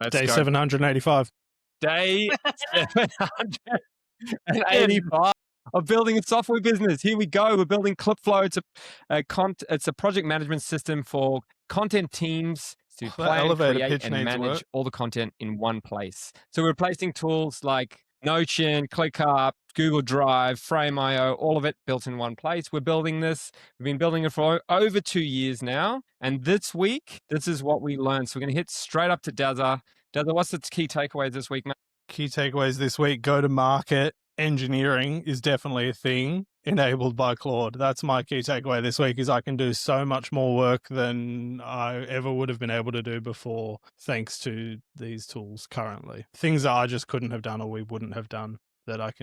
Let's Day go. 785. Day 785 of building a software business. Here we go. We're building ClipFlow. It's a project management system for content teams to That plan, elevator create, pitch and needs manage work. all the content in one place. So we're replacing tools like Notion, ClickUp, Google Drive, Frame.io, all of it built in one place. We're building this. We've been building it for over 2 years now. And this week, this is what we learned. So we're going to hit straight up to Dazza. Dazza, what's the key takeaways this week, mate? Key takeaways this week: go to market. Engineering is definitely a thing enabled by Claude. That's my key takeaway this week, is I can do so much more work than I ever would have been able to do before, thanks to these tools currently. Things that I just couldn't have done or we wouldn't have done that are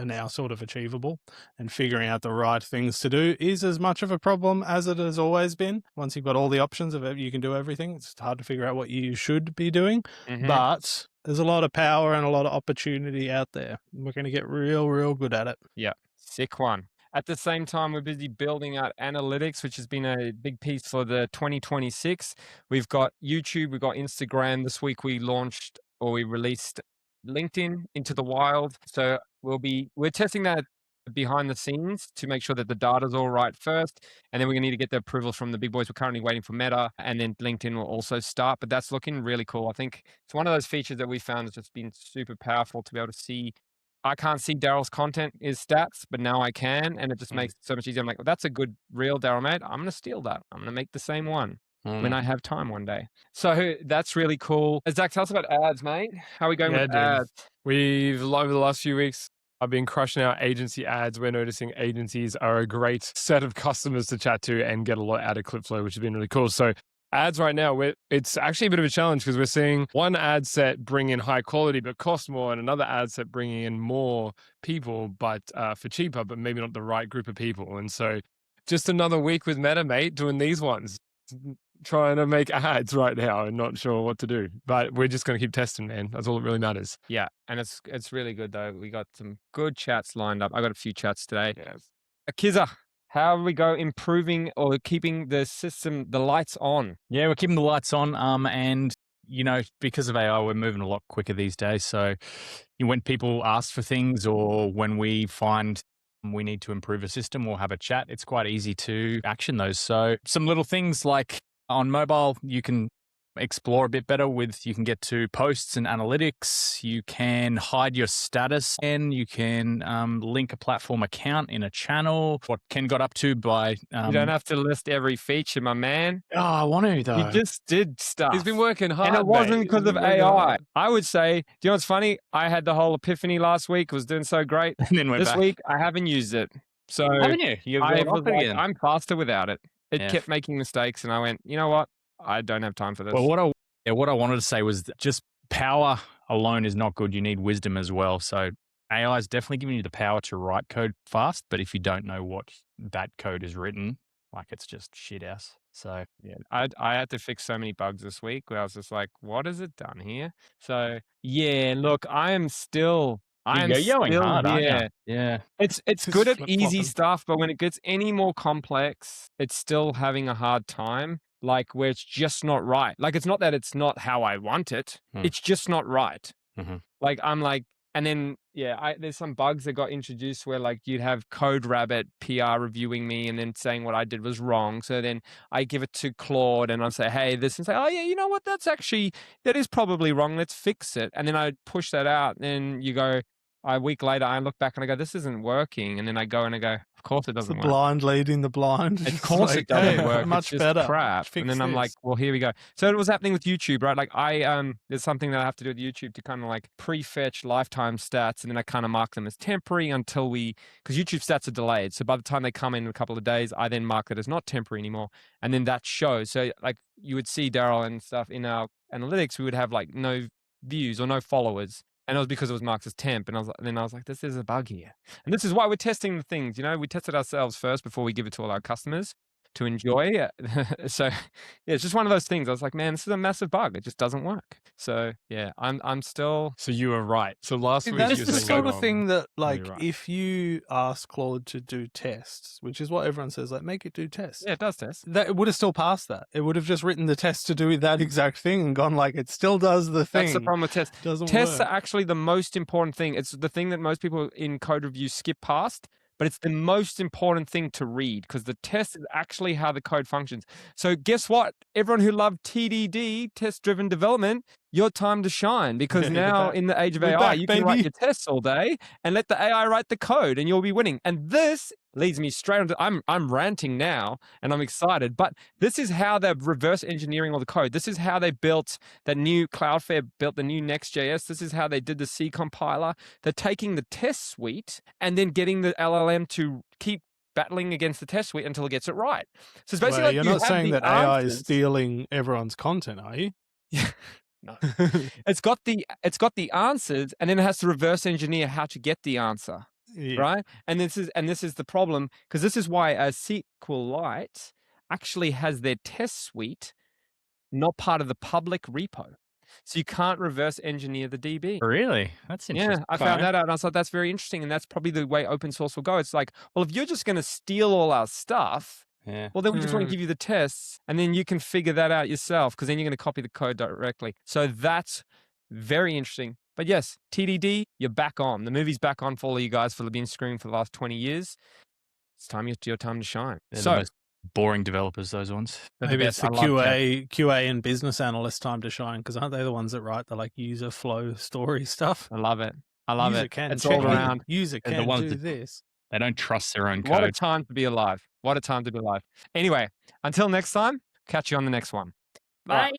now sort of achievable. And figuring out the right things to do is as much of a problem as it has always been. Once you've got all the options of it, you can do everything. It's hard to figure out what you should be doing, but there's a lot of power and a lot of opportunity out there. We're going to get real good at it. Yeah, sick one. At the same time, we're busy building out analytics, which has been a big piece for the 2026. We've got YouTube, we've got Instagram. This week we released LinkedIn into the wild. So we're testing that behind the scenes to make sure that the data's all right first. And then we're gonna need to get the approval from the big boys. We're currently waiting for Meta, and then LinkedIn will also start, but that's looking really cool. I think it's one of those features that we found has just been super powerful to be able to see. I can't see Daryl's content, his stats, but now I can, and it just makes it so much easier. I'm like, well, that's a good reel, Daryl, mate. I'm going to steal that. I'm going to make the same one when I have time one day. So that's really cool. Zach, tell us about ads, mate. How are we going with ads? Over the last few weeks, I've been crushing out agency ads. We're noticing agencies are a great set of customers to chat to and get a lot out of ClipFlow, which has been really cool. So ads right now, it's actually a bit of a challenge because we're seeing one ad set bring in high quality but cost more, and another ad set bringing in more people but for cheaper, but maybe not the right group of people. And so just another week with Meta, mate, doing these ones, trying to make ads right now and not sure what to do. But we're just going to keep testing, man. That's all that really matters. Yeah, and it's really good, though. We got some good chats lined up. I got a few chats today. Yeah. Akiza, how we go improving or keeping the system, the lights on? Yeah, we're keeping the lights on. And, because of AI, we're moving a lot quicker these days. So when people ask for things or when we find we need to improve a system or have a chat, it's quite easy to action those. So some little things like on mobile, you can explore a bit better you can get to posts and analytics. You can hide your status, and you can link a platform account in a channel. What Ken got up to by... you don't have to list every feature, my man. Oh, I want to, though. You just did stuff. He's been working hard, and it wasn't mate. because of AI. I would say, do you know what's funny? I had the whole epiphany last week. It was doing so great. And then this week, I haven't used it. So haven't you? I'm faster without it. It kept making mistakes, and I went, you know what? I don't have time for this. Well, what I wanted to say was that just power alone is not good. You need wisdom as well. So AI is definitely giving you the power to write code fast, but if you don't know what that code is written, it's just shit ass. So yeah, I had to fix so many bugs this week where I was just like, what has it done here? So yeah, look, I'm still yelling hard, aren't you? Yeah. It's good at easy stuff, but when it gets any more complex, it's still having a hard time. Where it's just not right. It's not that it's not how I want it. It's just not right. And then, there's some bugs that got introduced where you'd have CodeRabbit PR reviewing me and then saying what I did was wrong. So then I give it to Claude and I'll say, hey, this, and say, oh yeah, you know what? That is probably wrong. Let's fix it. And then I push that out. And then you go, a week later, I look back and I go, this isn't working. And then I go and I go, of course it doesn't work. The blind leading the blind. Of course it doesn't work. Much it's just better. crap. And then I'm like, well, here we go. So it was happening with YouTube, right? There's something that I have to do with YouTube to kind of pre-fetch lifetime stats. And then I kind of mark them as temporary because YouTube stats are delayed. So by the time they come in a couple of days, I then mark it as not temporary anymore. And then that shows. So you would see Daryl and stuff in our analytics, we would have no views or no followers. And it was because it was marked as temp. And I was like, this is a bug here. And this is why we're testing the things. We test it ourselves first before we give it to all our customers. to enjoy. So yeah, it's just one of those things. I was like, man, this is a massive bug. It just doesn't work. So yeah, I'm still. So you were right. So last week That's you the were saying sort go of thing that, you're like, right. if you ask Claude to do tests, which is what everyone says, like, make it do tests. Yeah, it does test. That it would have still passed that. It would have just written the test to do that exact thing and gone like, it still does the thing. That's the problem with tests. Doesn't Tests work. are actually the most important thing. It's the thing that most people in code review skip past, but it's the most important thing to read because the test is actually how the code functions. So guess what? Everyone who loved TDD, test-driven development, your time to shine because Yeah, now back. in the age of We're AI, back, you can write baby. your tests all day and let the AI write the code and you'll be winning. And this leads me straight onto, I'm ranting now and I'm excited, but this is how they're reverse engineering all the code. This is how they built that new Cloudflare, built the new Next.js. This is how they did the C compiler. They're taking the test suite and then getting the LLM to keep battling against the test suite until it gets it right. So it's basically Well, like you're you not have saying the that AI is answers. stealing everyone's content, are you? No. It's got the answers, and then it has to reverse engineer how to get the answer, Yeah. right? And this is the problem because this is why a SQLite actually has their test suite not part of the public repo, so you can't reverse engineer the DB. Really? That's interesting. Yeah, I found that out, and I thought that's very interesting, and that's probably the way open source will go. It's like, well, if you're just going to steal all our stuff, Yeah. well, then we just want to give you the tests, and then you can figure that out yourself, because then you're going to copy the code directly. So that's very interesting. But yes, TDD, you're back on. The movie's back on for all of you guys for been screaming for the last 20 years. It's time your time to shine. They're So the most boring developers, those ones. they're the Maybe it's best. the I love Jeff. QA and business analyst time to shine because aren't they the ones that write the like user flow story stuff? I love it. I love user it. Can It's check all in. around. User They're the can ones do that- this. They don't trust their own What a code. time to be alive. What a time to be alive. Anyway, until next time, catch you on the next one. All right. Bye.